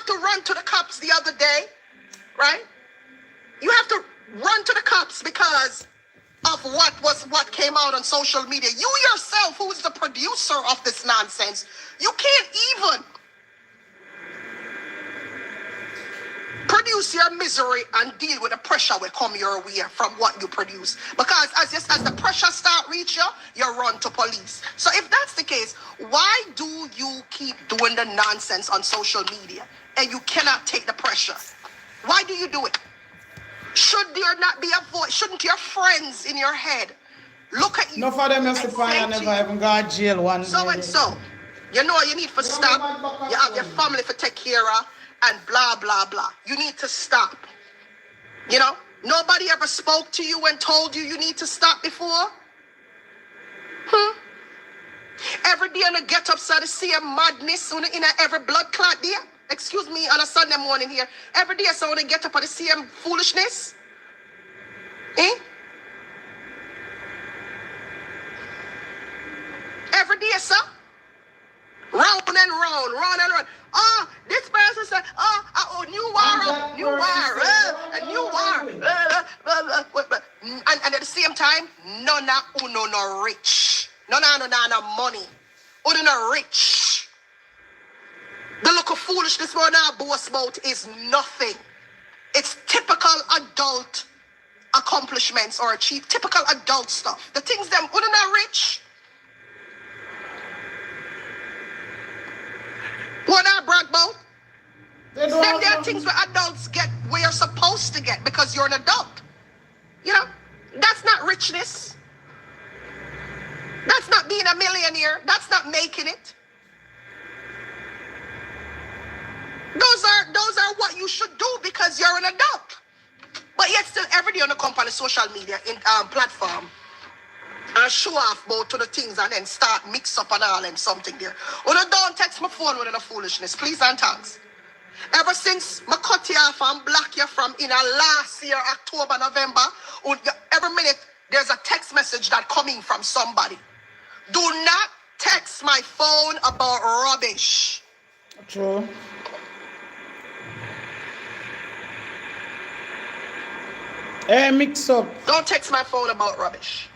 to run to the cops the other day, right? You have to run to the cops because of what came out on social media. You yourself, who is the producer of this nonsense, you can't even produce your misery and deal with the pressure will come your way from what you produce. Because as the pressure start reach you, you run to police. So if that's the case, why do you keep doing the nonsense on social media and you cannot take the pressure? Why do you do it? Should there not be a voice? Shouldn't your friends in your head look at you? No for them you never even got jail one day. So and so. You know you need to stop. You have your family to take care of and blah, blah, blah. You need to stop. You know? Nobody ever spoke to you and told you you need to stop before? Every day on the get-ups I see a madness in every blood clot there. Excuse me, on a Sunday morning here. Every day so when I get up and see him foolishness. Every day, sir. Round and round, round and round. Oh, this person said, new war, a new war. And at the same time, none no rich. None no money. Uno no rich. The look of foolishness we're now boast about is nothing. It's typical adult accomplishments or typical adult stuff. The things them uno not rich. What I brag about? Then there are things where adults get where you're supposed to get because you're an adult. You know, that's not richness. That's not being a millionaire. That's not making it. Those are what you should do because you're an adult. But yet still every day on the company social media platform and show off both to the things and then start mix up and all and something there. Don't text my phone with a foolishness, please and thanks. Ever since I cut you off and block you from last year, October, November, every minute there's a text message that coming from somebody. Do not text my phone about rubbish. True. Hey, mix up. Don't text my phone about rubbish.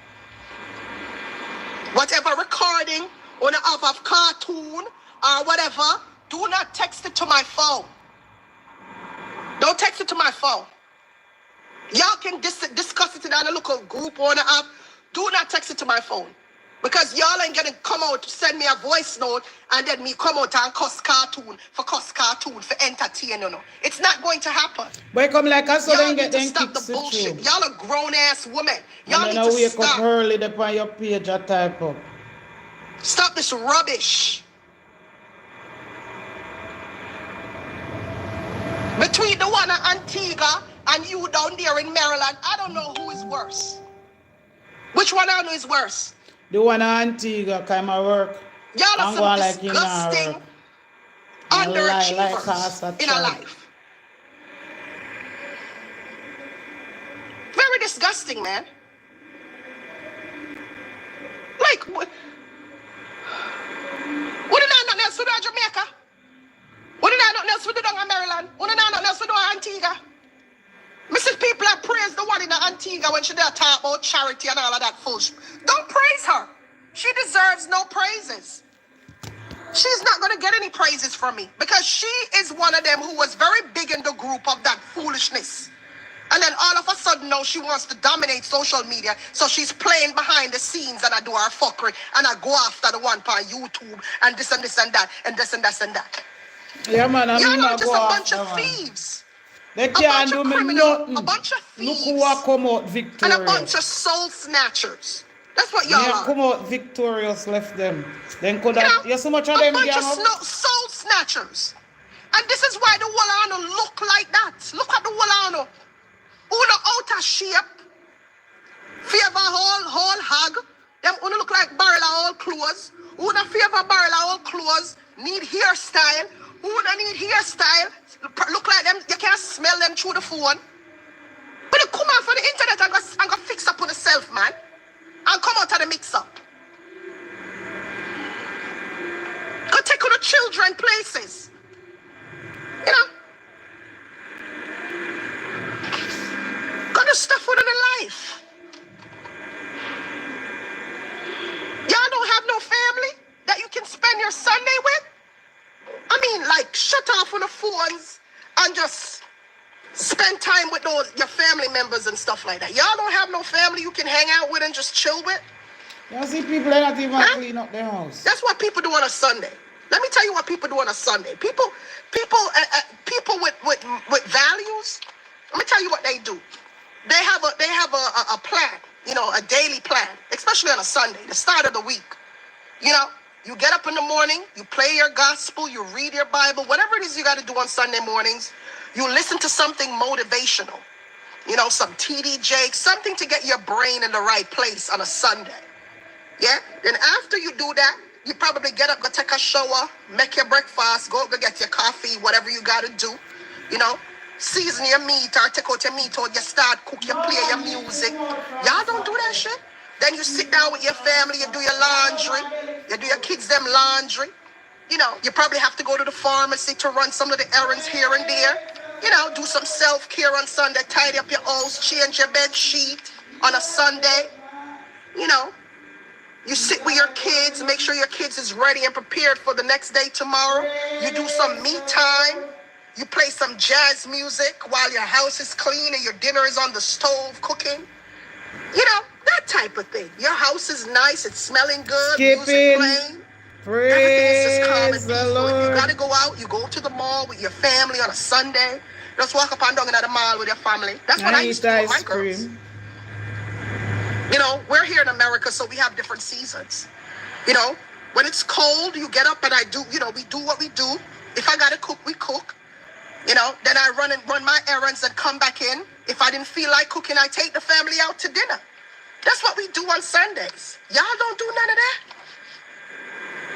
Whatever recording on a cartoon or whatever, do not text it to my phone. Don't text it to my phone. Y'all can discuss it in a local group or an app. Do not text it to my phone. Because y'all ain't gonna come out to send me a voice note and then me come out and cuss cartoon, for entertain, you know. It's not going to happen. But come like us so y'all then get them stop the bullshit. Y'all are grown-ass women. Y'all need to wake stop. Up early on your page and type up. Stop this rubbish. Between the one at Antigua and you down there in Maryland, I don't know who is worse. Which one I know is worse? The one at Antigua kind of work. Y'all are some disgusting underachievers in a life. Very disgusting, man. Like, what did I not else to do in Jamaica? What did I not else to do in Maryland? What did I not else to do in Antigua? Mrs. People are praise the one in Antigua when she did talk about charity and all of that bullshit. Don't praise her. She deserves no praises. She's not going to get any praises from me because she is one of them who was very big in the group of that foolishness. And then all of a sudden now she wants to dominate social media. So she's playing behind the scenes and I do her fuckery and I go after the one on YouTube and this and this and that and this and this and that. Yeah, man, you're not just a bunch of thieves. They can't do me nothing. A bunch of thieves. Look who are come out victorious. And a bunch of soul snatchers. That's what y'all are. Come out victorious, left them. Then could have, you so much of them. A bunch of soul snatchers. And this is why the Wallano look like that. Look at the Wallano. Uno out of shape. Favor whole hog. Them uno look like barrel of old clothes. Uno favor barrel of old clothes. Need hairstyle. Uno need hairstyle. Look like them. You can't smell them through the phone. But you come out for the internet and go fix up on yourself, man. And come out of the mix-up. Go take on the children places. You know, got the stuff within the life. Y'all don't have no family that you can spend your Sunday with? I mean, like, shut off on the phones and just spend time with your family members and stuff like that. Y'all don't have no family you can hang out with and just chill with? You see people are not even clean up their house. That's what people do on a Sunday. Let me tell you what people do on a Sunday. People with values. Let me tell you what they do. They have a plan, you know, a daily plan, especially on a Sunday, the start of the week. You know, you get up in the morning, you play your gospel, you read your Bible, whatever it is you got to do on Sunday mornings. You listen to something motivational, you know, some TD Jakes, something to get your brain in the right place on a Sunday. Yeah. Then after you do that, you probably get up, go take a shower, make your breakfast, go get your coffee, whatever you got to do, you know. Season your meat or take out your meat or you start cook, you play your music. Y'all don't do that shit. Then you sit down with your family, you do your laundry, you do your kids them laundry. You know, you probably have to go to the pharmacy to run some of the errands here and there. You know, do some self-care on Sunday, tidy up your house, change your bed sheet on a Sunday. You know, you sit with your kids, make sure your kids is ready and prepared for the next day tomorrow. You do some me time. You play some jazz music while your house is clean and your dinner is on the stove cooking. You know, that type of thing. Your house is nice, it's smelling good, music playing. Everything is just calm and peaceful. If you gotta go out, you go to the mall with your family on a Sunday. Just walk up and down in the mall with your family. That's what I used to do with my girls. You know, we're here in America, so we have different seasons. You know, when it's cold, you get up and we do what we do. If I gotta cook, we cook. You know, then I run my errands and come back in. If I didn't feel like cooking, I take the family out to dinner. That's what we do on Sundays. Y'all don't do none of that.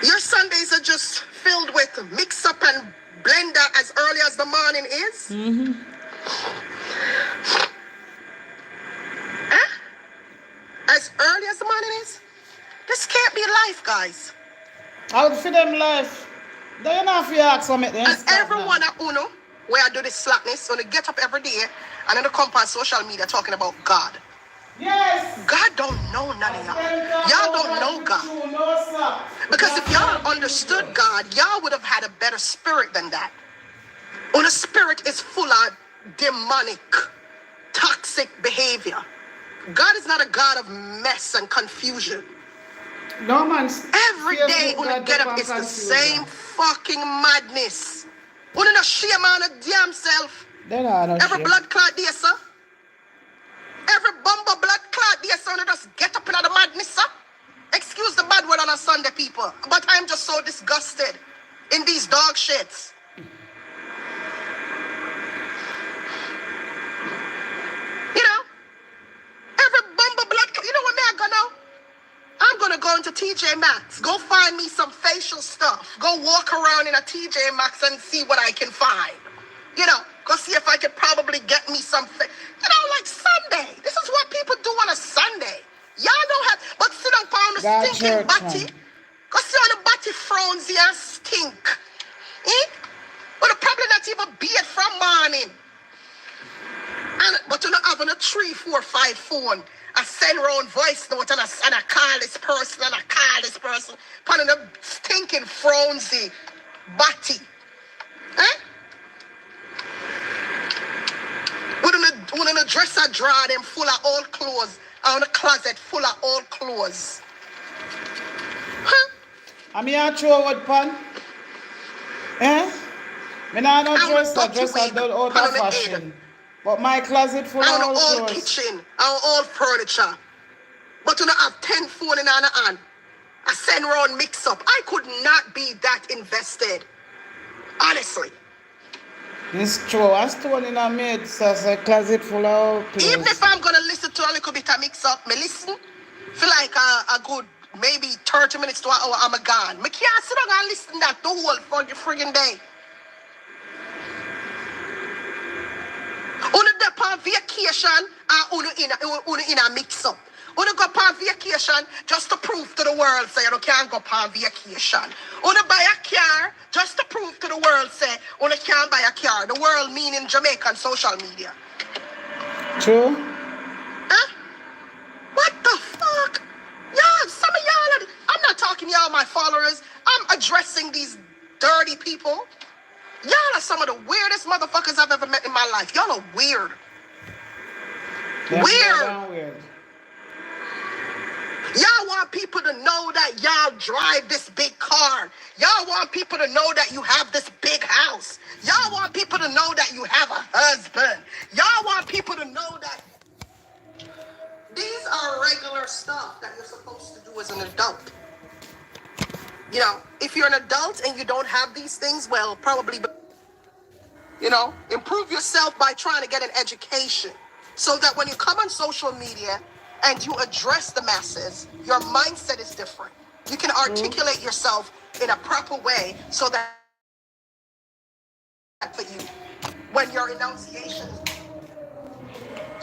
Your Sundays are just filled with mix up and blender as early as the morning is. Mm-hmm. Huh? As early as the morning is? This can't be life, guys. I'll feed them life. Do you know if you ask for me? And everyone at Uno, where I do this slackness, when they get up every day and then they come on social media talking about God. Yes. God don't know none of y'all. Y'all don't know God. Because if y'all understood God, y'all would have had a better spirit than that. When a spirit is full of demonic, toxic behavior. God is not a God of mess and confusion. No man. Every day when you get up, it's the same fucking madness. When you not shame on a damn self. Every blood clot there, sir. Every bumper blood clot there, sir. You just get up in the madness, sir. Excuse the bad word on a Sunday, people. But I'm just so disgusted in these dog shits. You know? Every bumper blood clot. You know what I'm gonna do? I'm gonna go into TJ Maxx. Go find me some facial stuff. Go walk around in a TJ Maxx and see what I can find. You know, go see if I could probably get me something. You know, like Sunday. This is what people do on a Sunday. Y'all don't have, but sit down on the stinking body. Go see on the body frowns here and stink. Eh? But the probably not even beard from morning. But you're not having a 3, 4, 5 phone. I send around voice note and I call this person and I call this person. Putting a stinking frownsy body. Eh? When a dresser drawer them full of old clothes. On a closet full of old clothes. Huh? I'm here to throw what pan? Eh? Me not no dresser done out of fashion. But my closet full of old clothes. Our kitchen, our old furniture. But you don't have 10 phone in our hand. I send around mix up. I could not be that invested. Honestly. It's true. I stone in a maid, so it's a closet full of old clothes. Even if I'm gonna listen to a little bit of mix up, me listen. Feel like a good maybe 30 minutes to an hour, I'm gone. Me can't sit down and listen to that the whole friggin' day. On the on vacation and on in a mix up. Wanna go on vacation just to prove to the world say you can't go on vacation. Wanna buy a car just to prove to the world say you can't buy a car. The world meaning Jamaican social media. True. Huh? What the fuck? Y'all, some of y'all, I'm not talking y'all my followers. I'm addressing these dirty people. Y'all are some of the weirdest motherfuckers I've ever met in my life. Y'all are weird. Weird. Y'all want people to know that y'all drive this big car. Y'all want people to know that you have this big house. Y'all want people to know that you have a husband. Y'all want people to know that these are regular stuff that you're supposed to do as an adult. You know, if you're an adult and you don't have these things, well, probably, you know, improve yourself by trying to get an education so that when you come on social media and you address the masses, your mindset is different. You can articulate yourself in a proper way so that for you, when your enunciation,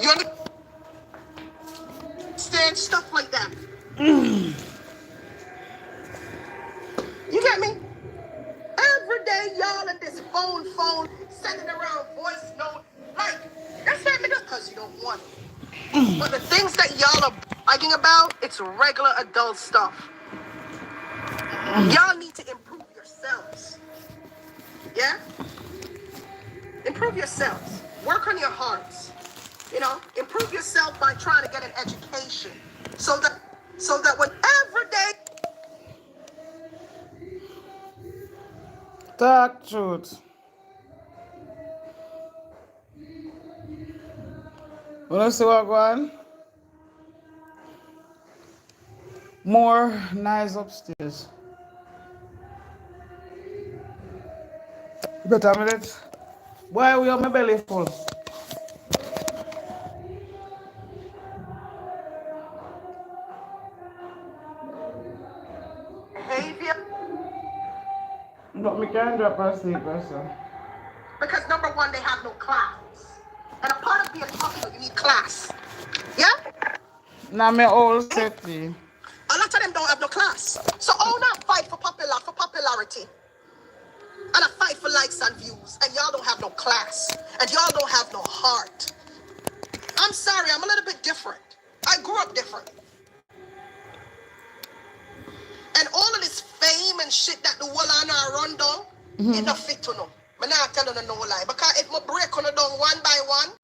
you understand stuff like that. You get me? Every day, y'all in this phone, sending around voice note. Like, that's not because you don't want it. But the things that y'all are bragging about, it's regular adult stuff. Y'all need to improve yourselves. Yeah? Improve yourselves. Work on your hearts. You know, improve yourself by trying to get an education. So that when every day. Talk truth. Wanna see what going? More nice upstairs. Better minute. Why we have my belly full? Behavior. But me can't drop asleep, so. Because number one, they have no class. And a part of being popular, you need class. Yeah? Now me all city. A lot of them don't have no class. So all that fight for popularity. And a fight for likes and views. And y'all don't have no class. And y'all don't have no heart. I'm sorry, I'm a little bit different. I grew up different. And all of this fame and shit that the wall on our run down, it not fit to know. I'm not telling you no lie. Because if I break on it down one by one,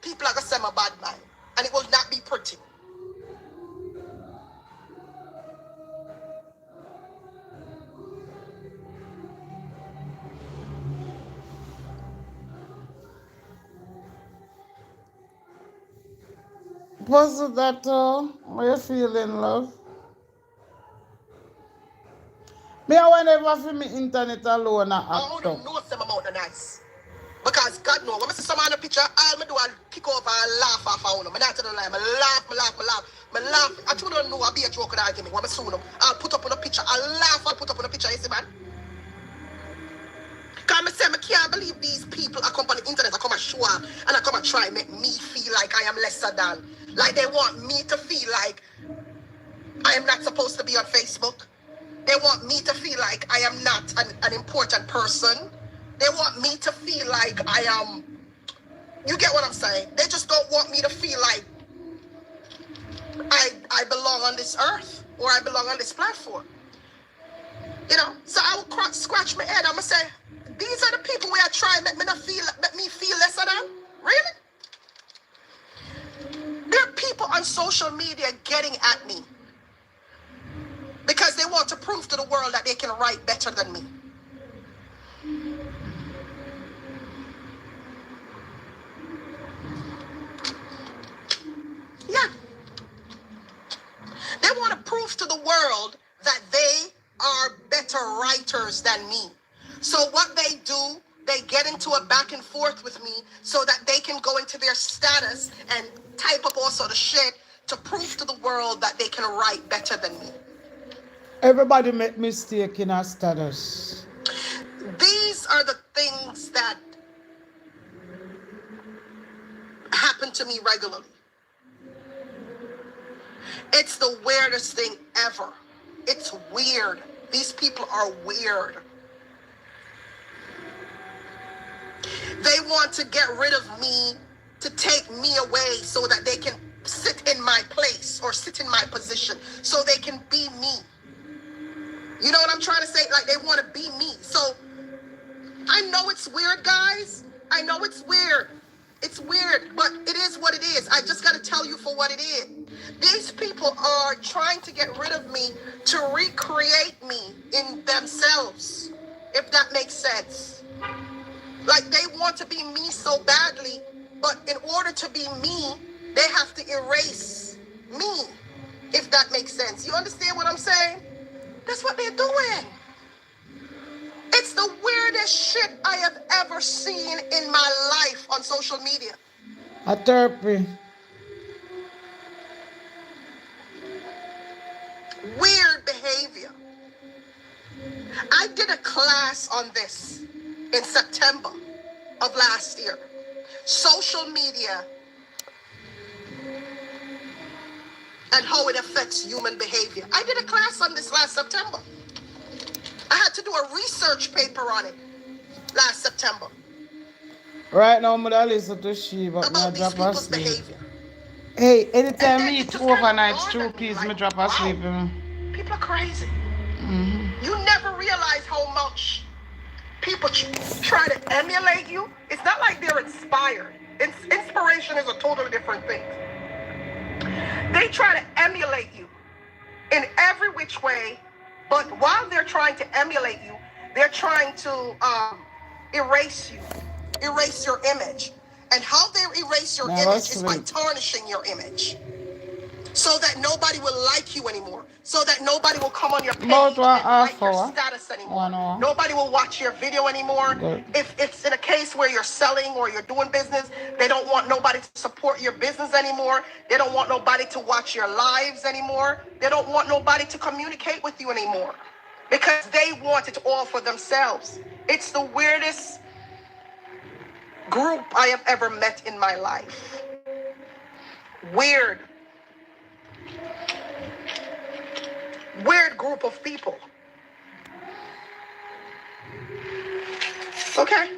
people are going to say my bad mind. And it will not be pretty. What's that? How you feeling, love? Me, I want never feel me internet alone and I act don't up. know some amount of nice. Because God knows, when I see someone on the picture, all I do is kick over and laugh off of them. I'm not telling them, I laugh. I told them, no, I'll be a joke and argument. When I see them, I'll put up on a picture, I'll put up on a picture, you see, man? Because I say, I can't believe these people are come on the internet, I come and show up, and I come and try and make me feel like I am lesser than. Like they want me to feel like I am not supposed to be on Facebook. They want me to feel like I am not an important person. They want me to feel like I am. You get what I'm saying? They just don't want me to feel like I belong on this earth or I belong on this platform. You know? So I will scratch my head. I'm going to say, these are the people where I try and make me feel lesser than? Really? There are people on social media getting at me because they want to prove to the world that they can write better than me. Yeah. They want to prove to the world that they are better writers than me. So what they do, they get into a back and forth with me so that they can go into their status and type up also the shit to prove to the world that they can write better than me. Everybody make mistake in our status. These are the things that happen to me regularly. It's the weirdest thing ever. It's weird. These people are weird. They want to get rid of me, to take me away so that they can sit in my place or sit in my position so they can be me. You know what I'm trying to say? Like, they want to be me. So I know it's weird, guys. I know it's weird. It's weird, but it is what it is. I just got to tell you for what it is. These people are trying to get rid of me to recreate me in themselves, if that makes sense. Like, they want to be me so badly, but in order to be me, they have to erase me, if that makes sense. You understand what I'm saying? That's what they're doing. It's the weirdest shit I have ever seen in my life on social media. A therapy. Weird behavior. I did a class on this in September of last year. Social media and how it affects human behavior. I did a class on this last September. I had to do a research paper on it last September. Right now, I'm going to listen to she, but about I these drop people's asleep. behavior. Hey, anytime And me it eat just kind of overnight dawned stew on me, peas, like, me drop wow, asleep. people are crazy. You never realize how much people try to emulate you. It's not like they're inspired. Inspiration is a totally different thing. They try to emulate you in every which way, but while they're trying to emulate you, they're trying to erase you, erase your image. And how they erase your image is by tarnishing your image, so that nobody will like you anymore, so that nobody will come on your page and like your status anymore. Nobody will watch your video anymore. If it's in a case where you're selling or you're doing business, they don't want nobody to support your business anymore. They don't want nobody to watch your lives anymore. They don't want nobody to communicate with you anymore, because they want it all for themselves. It's the weirdest group I have ever met in my life. Weird group of people. Okay?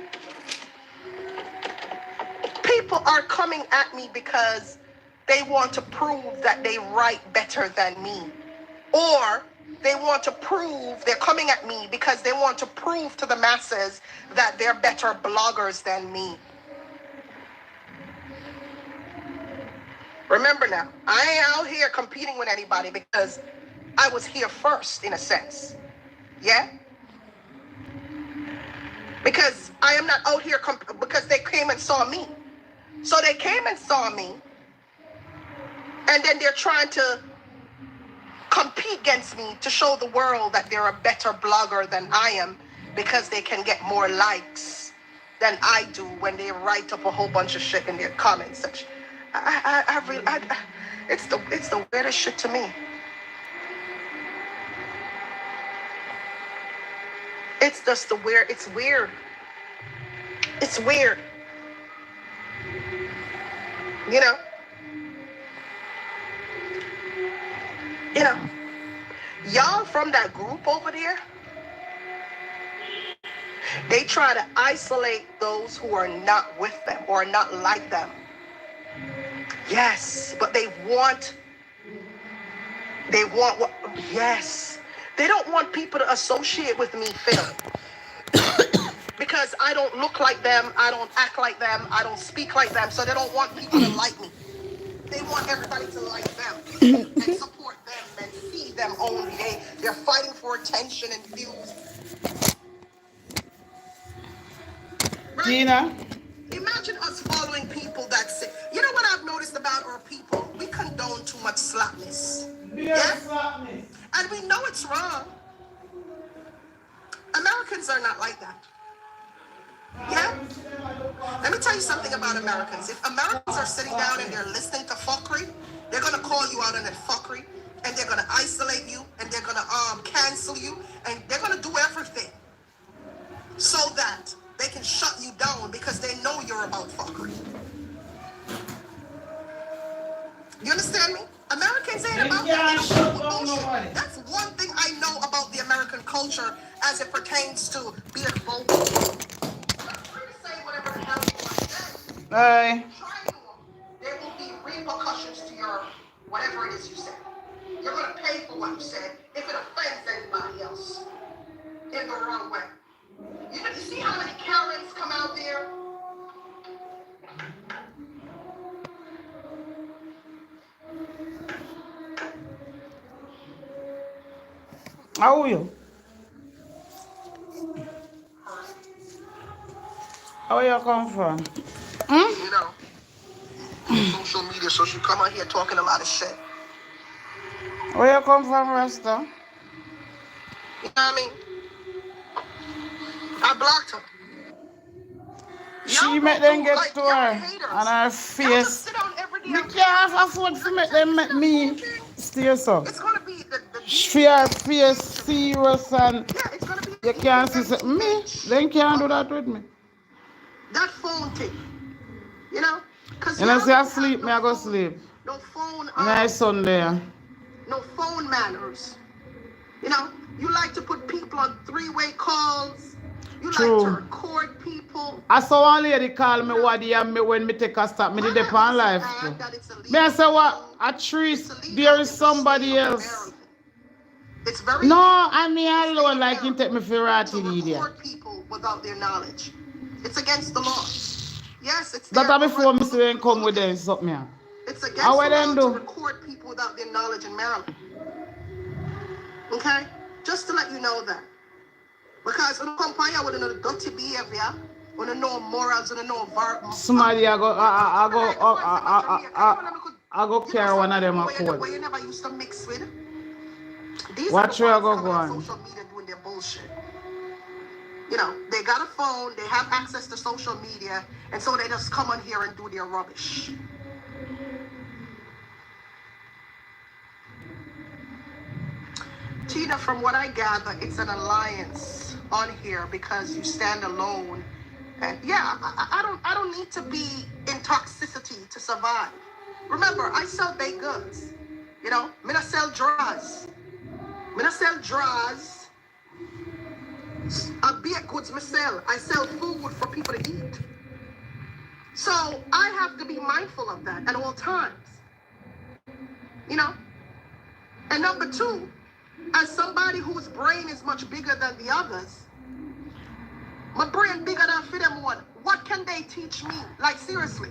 People are coming at me because they want to prove that they write better than me. Or they're coming at me because they want to prove to the masses that they're better bloggers than me. Remember now, I ain't out here competing with anybody because I was here first, in a sense. Yeah? Because I am not out here because they came and saw me. So they came and saw me, and then they're trying to compete against me to show the world that they're a better blogger than I am, because they can get more likes than I do when they write up a whole bunch of shit in their comment section. It's the weirdest shit to me. It's just it's weird. It's weird. You know? Y'all from that group over there, they try to isolate those who are not with them or not like them. Yes, but they want what? Yes. They don't want people to associate with me, Phil. Because I don't look like them, I don't act like them, I don't speak like them, so they don't want people to like me. They want everybody to like them and support them and see them only. They're fighting for attention and views. Right? Gina? Imagine us following people that say, you know what I've noticed about our people? We condone too much slackness. Yeah? And we know it's wrong. Americans are not like that. Yeah? Let me tell you something about Americans. If Americans are sitting down and they're listening to fuckery, they're going to call you out on that fuckery, and they're going to isolate you, and they're going to cancel you, and they're going to do everything so that they can shut you down, because they know you're about fuckery. You understand me? Americans ain't culture as it pertains to being vocal. You're free to say whatever the hell you want to say. Aye. There will be repercussions to your whatever it is you said. You're going to pay for what you said if it offends anybody else in the wrong way. You see how many Karens come out there? How are you? Where you come from? You know, social media, so she come out here talking a lot of shit. Where you come from, Rasta? You know what I mean? I blocked her. She make them get to her and her face. Me can't afford to make them make me stay so. It's gonna be the Her face serious and yeah, it's gonna be you can't see me. They can't do that with me. that phone thing. You know? Cause And I say I sleep, me I go sleep. No phone And I Sunday. no phone manners. You know, you like to put people on three-way calls. You True. like to record people. I saw one lady call me Wadi and me when me take a stop. Me did the pan life too. Me I say what? A tree there is somebody else. It's very no, I mean alone like you take me for ratty idiot. Record people without their knowledge. It's against the law. Yes, it's that before me say come with them something. It's against the law to record people without their knowledge in Maryland. Okay? Just to let you know that. Because when you compare with another dirty behavior, when you know morals and you know somebody I go carry one of them a code. Where you never used to mix with. What you go on? Social media doing their bullshit. You know, they got a phone, they have access to social media, and so they just come on here and do their rubbish. Tina, from what I gather, it's an alliance on here because you stand alone. And yeah, I don't need to be in toxicity to survive. Remember, I sell baked goods. You know, I sell draws. I sell draws. Baked goods I sell. I sell food for people to eat. So I have to be mindful of that at all times. You know? And number two, as somebody whose brain is much bigger than the others, my brain bigger than for them one. What can they teach me? Like seriously,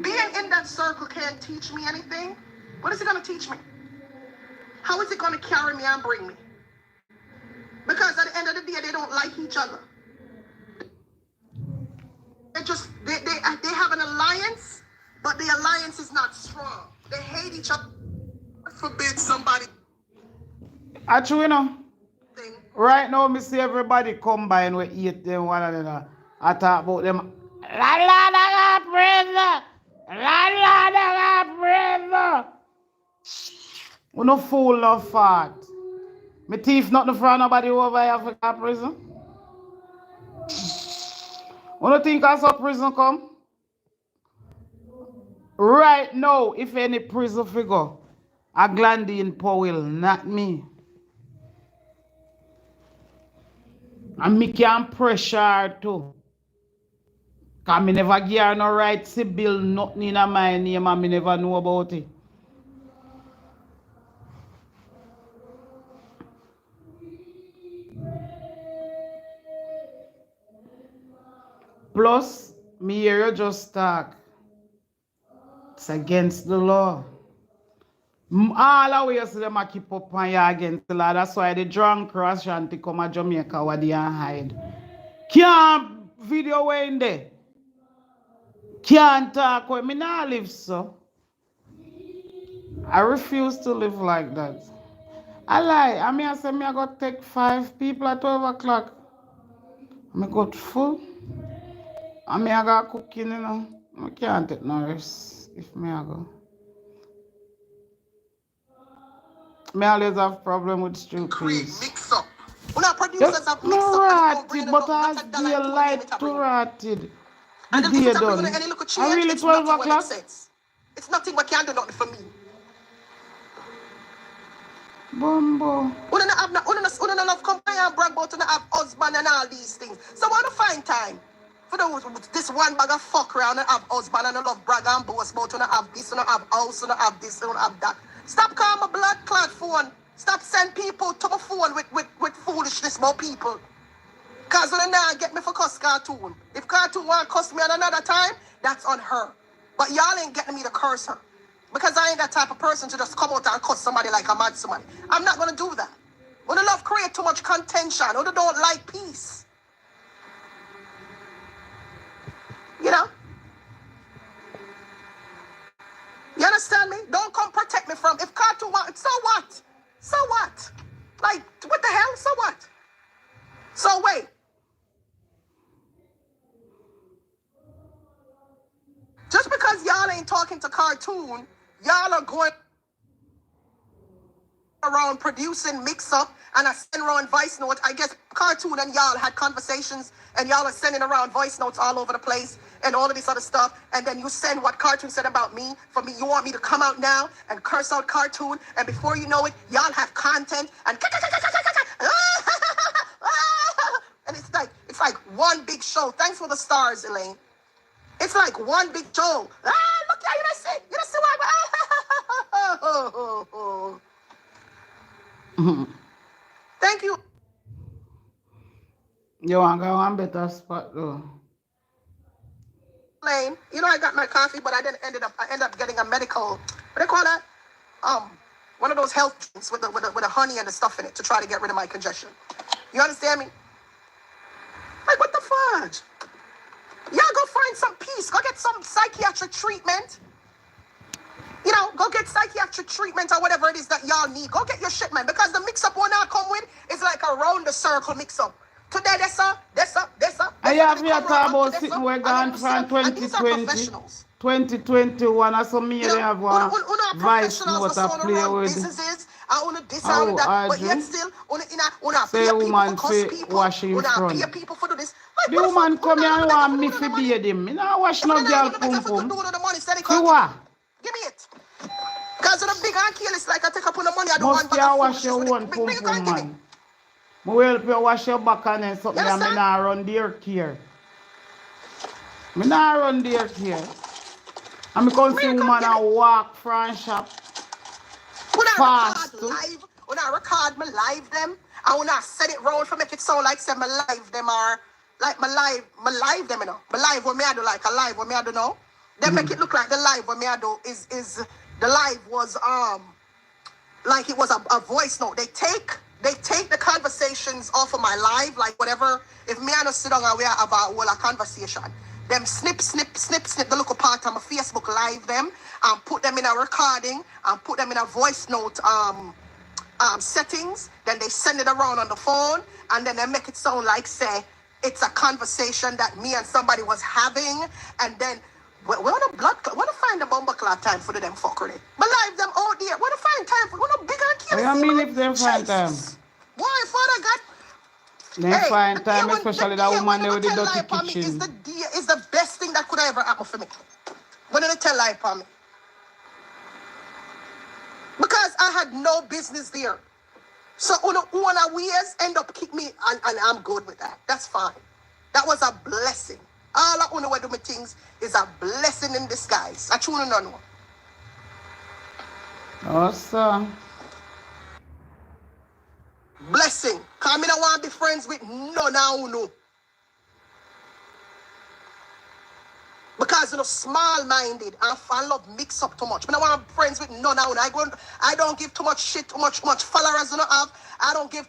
being in that circle can't teach me anything. What is it going to teach me? How is it going to carry me and bring me? Because at the end of the day, they don't like each other. They have an alliance, but the alliance is not strong. They hate each other. Forbid somebody. Actually, you know, right now, me see everybody combine with eat them one another. I talk about them. La la la la brother. La la la la brother. We no fool no fat. Me thief not the front nobody over here for that prison. We no think I saw prison come. Right now, if any prison figure, a Glandine Powell, not me. And me can pressure her too. Cause me never give her no right to build nothing in my name and me never know about it. Plus, me hear you just talk. It's against the law. All the way you see them a keep up on you against the law. That's why the drunk cross shanty come to Jamaica where they hide. Can't video way in there. Can't talk with me now live so. I refuse to live like that. I lie. I mean I say me I got take 5 people at 12 o'clock. I got full. I mean I got cooking, you know. I can't take no rest if me I go. Me always have problem with stupid. Mix up. Well, our producers have mixed no up. Ratted, but as they light to ratted. The day done. I really 12 o'clock. It's nothing but can't do nothing for me. Bumbo. Una love company and brag about una have husband and all these things. So I want to find time for this one bag of fuck around and have husband and I love brag and boast about una have this, una have house, una have this, una have that. Stop calling my blood clot phone. Stop sending people to my phone with foolishness about people. Because when now get me for cuss cartoon. If cartoon want to cuss me at another time, that's on her. But y'all ain't getting me to curse her. Because I ain't that type of person to just come out and cuss somebody like I'm mad somebody. I'm not going to do that. When the love create too much contention, or they don't like peace. You know? You understand me? Don't come protect me from, if cartoon want, so what? So what? Like, what the hell? So what? So wait. Just because y'all ain't talking to cartoon, y'all are going around producing mix-up and I send around voice notes. I guess cartoon and y'all had conversations and y'all are sending around voice notes all over the place and all of this other stuff. And then you send what cartoon said about me. For me, you want me to come out now and curse out cartoon. And before you know it, y'all have content and and it's like one big show. Thanks for the stars, Elaine. It's like one big show. Look, you don't see why. Thank you. You want to go on better spot though. Elaine, you know I got my coffee, but I ended up getting a medical, what do they call that? One of those health drinks with the honey and the stuff in it to try to get rid of my congestion. You understand me? Like, what the fudge? Y'all go find some peace. Go get some psychiatric treatment. You know, go get psychiatric treatment or whatever it is that y'all need. Go get your shit, man. Because the mix-up one I come with is like a round the circle mix-up. Today, this up. I have here talk about sitting we're gone from 2020, 2021, or some me they have one vice note to play with. Oh, Audrey. Say woman say washing front. The woman come here and want me to bathe him. Me not wash no girl pum pum. For what? Give me it. Because of the big and kill, it's like I take up on the money. I don't want to wash your own pum pum, man. I will help you wash your back and then something and I not run their care. I not run their care. And I come see woman and walk from shop. Fast. When I record my live them, and when I set it round for make it sound like say my live them are like my live them, you know. My live what me I do like a live what me I do know. They make it look like the live what me I do is the live was like it was a voice note. They take the conversations off of my live, like whatever. If me and us sit down and we have a conversation, them snip the little part of my Facebook live them and put them in a recording and put them in a voice note settings. Then they send it around on the phone and then they make it sound like say it's a conversation that me and somebody was having. And then we want to find a bumper clock time for them fuckery. But live them out there. Want to find time for want to big and kill. I mean if they find time. Why, Father God? They find time, especially that woman there with the dirty kitchen. Is the best thing that could ever happen for me. When they tell lie for me. Because I had no business there. So one of ways end up kick me and I'm good with that. That's fine. That was a blessing. All I want to do my things is a blessing in disguise. I truly don't know. Awesome. Blessing. Because I don't want to be friends with no. Because you know, small-minded and I love mix up too much. I don't want to be friends with no. I don't give too much shit, too much followers you know have. I don't give.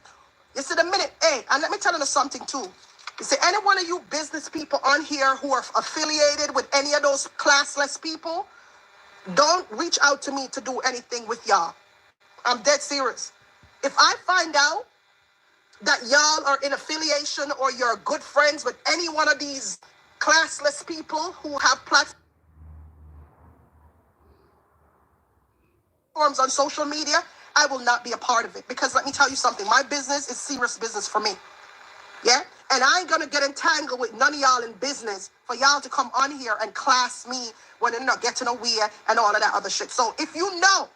You see the minute, hey, and let me tell you something too. You see, any one of you business people on here who are affiliated with any of those classless people, don't reach out to me to do anything with y'all. I'm dead serious. If I find out that y'all are in affiliation or you're good friends with any one of these classless people who have platforms on social media, I will not be a part of it. Because let me tell you something, my business is serious business for me. Yeah? And I ain't gonna get entangled with none of y'all in business for y'all to come on here and class me when they're not getting away and all of that other shit. So if you know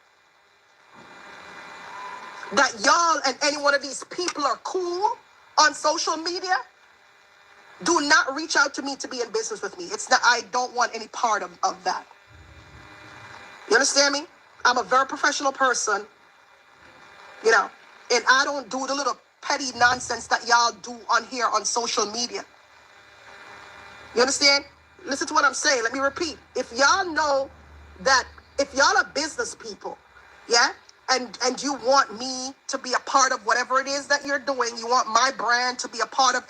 that y'all and any one of these people are cool on social media, do not reach out to me to be in business with me. It's not, I don't want any part of that. You understand me? I'm a very professional person, you know, and I don't do the little petty nonsense that y'all do on here on social media. You understand? Listen to what I'm saying. Let me repeat. If y'all know that, if y'all are business people, yeah, and you want me to be a part of whatever it is that you're doing, you want my brand to be a part of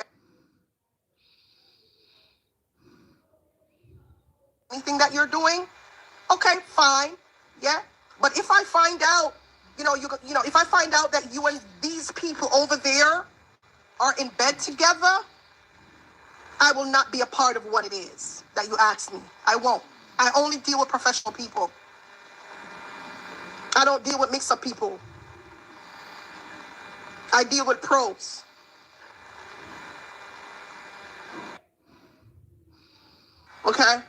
anything that you're doing, okay, fine, yeah. But if I find out, you know, if I find out that you and these people over there are in bed together, I will not be a part of what it is that you asked me. I won't. I only deal with professional people. I don't deal with mix-up people. I deal with pros. Okay?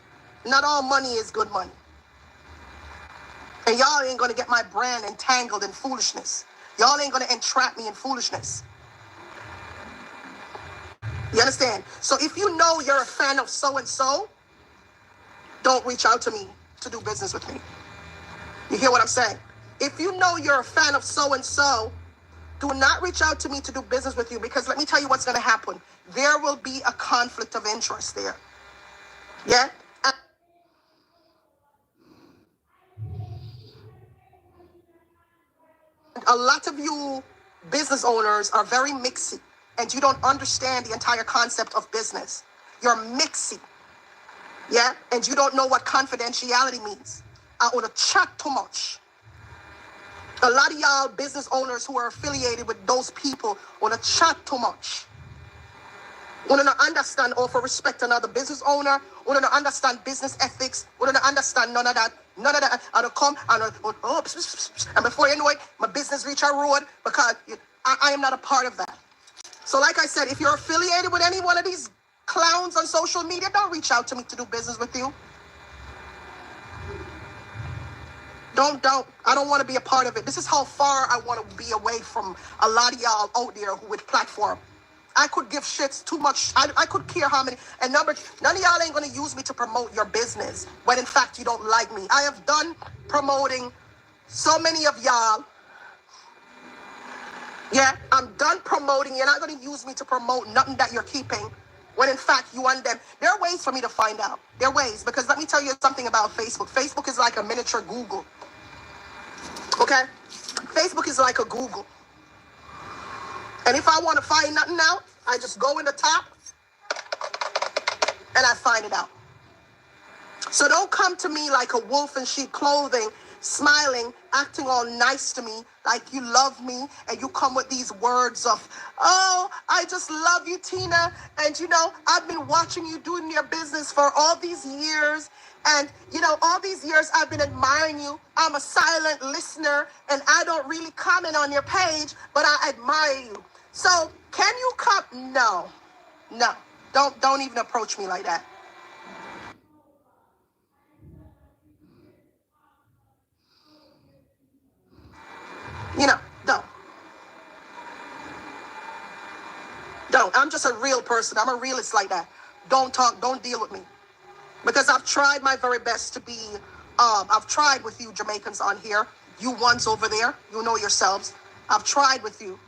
Not all money is good money. And y'all ain't gonna get my brand entangled in foolishness. Y'all ain't gonna entrap me in foolishness. You understand? So if you know you're a fan of so-and-so, don't reach out to me to do business with me. You hear what I'm saying? If you know you're a fan of so-and-so, do not reach out to me to do business with you, because let me tell you what's going to happen. There will be a conflict of interest there. Yeah? And a lot of you business owners are very mixy, and you don't understand the entire concept of business. You're mixy. Yeah? And you don't know what confidentiality means. I want to chat too much. A lot of y'all business owners who are affiliated with those people want to chat too much. Want to understand or for respect another business owner. Want to understand business ethics. Want to understand none of that. None of that. I don't come and and before you know it, my business reach a road, because I am not a part of that. So like I said, if you're affiliated with any one of these clowns on social media, don't reach out to me to do business with you. Don't. I don't want to be a part of it. This is how far I want to be away from a lot of y'all out there who with platform. I could give shits too much. I could care how many. And none of y'all ain't going to use me to promote your business when in fact you don't like me. I have done promoting so many of y'all. Yeah, I'm done promoting. You're not going to use me to promote nothing that you're keeping when in fact you want them. There are ways for me to find out. There are ways, because let me tell you something about Facebook. Facebook is like a miniature Google. Okay? Facebook is like a Google. And if I want to find nothing out, I just go in the top and I find it out. So don't come to me like a wolf in sheep clothing, smiling, acting all nice to me, like you love me, and you come with these words of, oh, I just love you, Tina, and you know, I've been watching you doing your business for all these years, and you know, all these years I've been admiring you. I'm a silent listener, and I don't really comment on your page, but I admire you. So can you come? No, don't even approach me like that. You know, don't. I'm just a real person. I'm a realist like that. Don't deal with me. Because I've tried my very best to be, I've tried with you Jamaicans on here, you ones over there, you know yourselves. I've tried with you.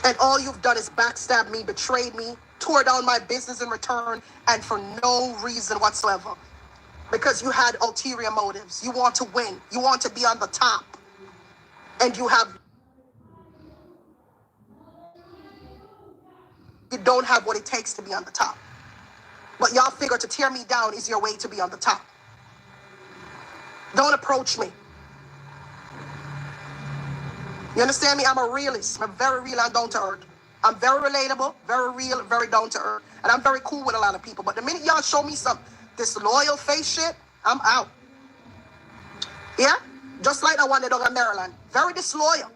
And all you've done is backstab me, betrayed me, tore down my business in return, and for no reason whatsoever. Because you had ulterior motives. You want to win. You want to be on the top. And you don't have what it takes to be on the top. But y'all figure to tear me down is your way to be on the top. Don't approach me. You understand me? I'm a realist. I'm very real and down to earth. I'm very relatable, very real, very down to earth. And I'm very cool with a lot of people. But the minute y'all show me some disloyal face shit, I'm out. Yeah? Just like the one that done in Maryland. Very disloyal.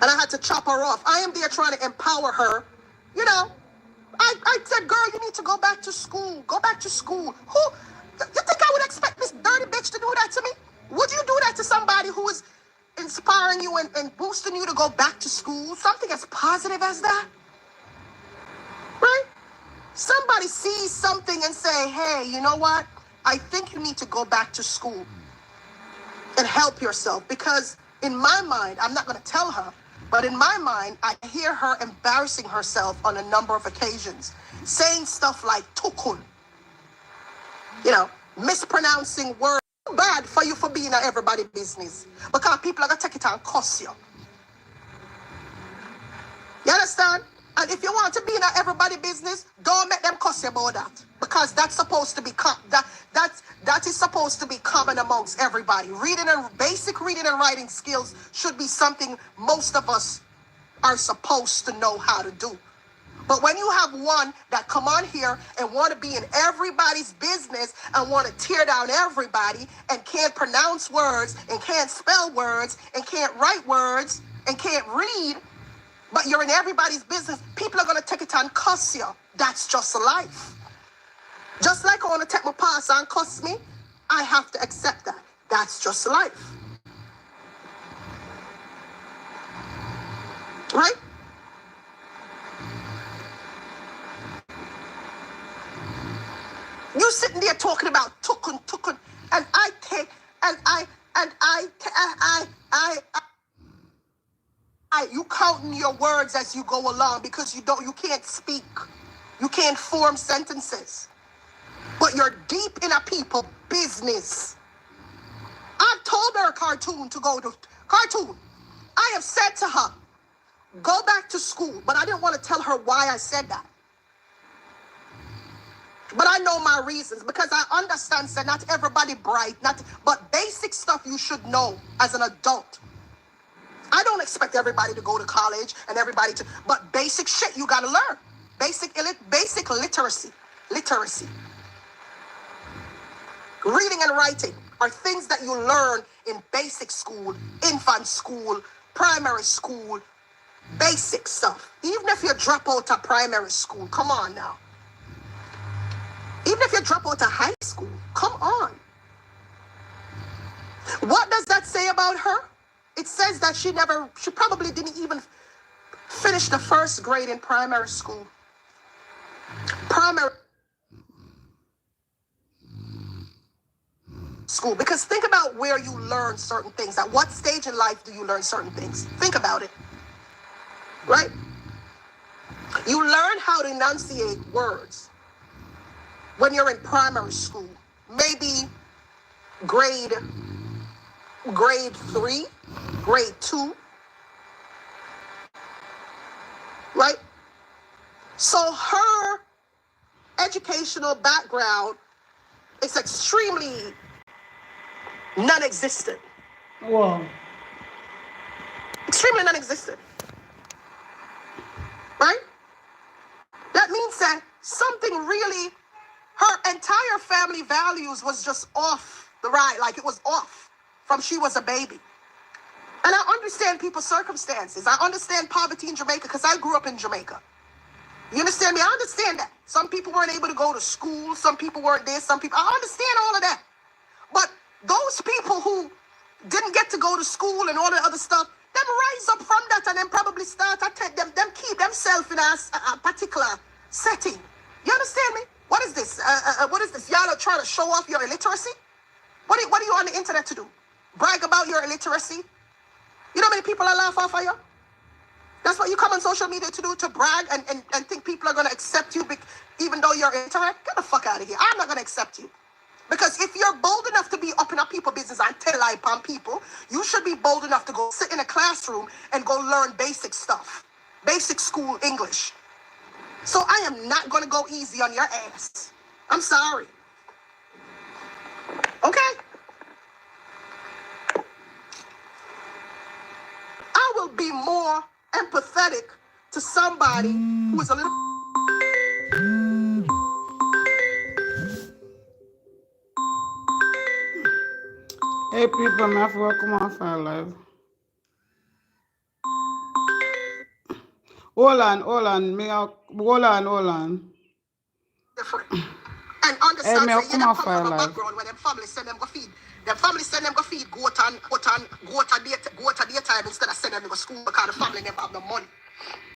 And I had to chop her off. I am there trying to empower her. You know, I said, girl, you need to go back to school. Go back to school. Who? You think I would expect this dirty bitch to do that to me? Would you do that to somebody who is inspiring you and boosting you to go back to school, something as positive as that, right? Somebody sees something and say, hey, you know what? I think you need to go back to school and help yourself. Because in my mind, I'm not going to tell her, but in my mind, I hear her embarrassing herself on a number of occasions, saying stuff like tukun, mispronouncing words. Bad for you for being in everybody's business, because people are going to take it and cuss you. You understand? And if you want to be in everybody's business, don't make them cuss you about that, because that's supposed to be that is supposed to be common amongst everybody. Basic reading and writing skills should be something most of us are supposed to know how to do. But when you have one that come on here and want to be in everybody's business and want to tear down everybody and can't pronounce words and can't spell words and can't write words and can't read, but you're in everybody's business, people are going to take it and cuss you. That's just life. Just like I want to take my pass and cuss me, I have to accept that. That's just life. Right? You sitting there talking about tukun, and you counting your words as you go along, because you can't speak, you can't form sentences, but you're deep in a people business. I've told her Cartoon to go to Cartoon. I have said to her, go back to school, but I didn't want to tell her why I said that. But I know my reasons, because I understand that not everybody bright, but basic stuff you should know as an adult. I don't expect everybody to go to college and but basic shit you gotta learn. Basic literacy. Reading and writing are things that you learn in basic school, infant school, primary school, basic stuff. Even if you drop out of primary school, come on now. Even if you drop out of high school, come on. What does that say about her? It says that she probably didn't even finish the first grade in primary school. Primary school. Because think about where you learn certain things. At what stage in life do you learn certain things? Think about it. Right? You learn how to enunciate words when you're in primary school. Maybe grade 3, grade 2, right? So her educational background is extremely non-existent. Wow. Extremely non-existent. Right? That means that something really, her entire family values was just off the ride, like it was off from she was a baby. And I understand people's circumstances. I understand poverty in Jamaica, because I grew up in Jamaica. You understand me? I understand that. Some people weren't able to go to school. Some people weren't there. I understand all of that. But those people who didn't get to go to school and all the other stuff, them rise up from that and then probably start to them keep themselves in a particular setting. You understand me? What is this? What is this? Y'all are trying to show off your illiteracy? What are you on the internet to do? Brag about your illiteracy? You know how many people are laugh off of you? That's what you come on social media to do, to brag and think people are going to accept you even though you're illiterate? Get the fuck out of here. I'm not going to accept you. Because if you're bold enough to be up in a people business and tell lie upon people, you should be bold enough to go sit in a classroom and go learn basic stuff. Basic school English. So I am not going to go easy on your ass. I'm sorry. Okay? I will be more empathetic to somebody who is a little... Hey people, I have to come off our live. Hold on. Hold on. Different. And understand Hey, that you don't come from a live. background where them family send them go feed The family send them go feed goat a daytime instead of sending them to go school because the family never have no money.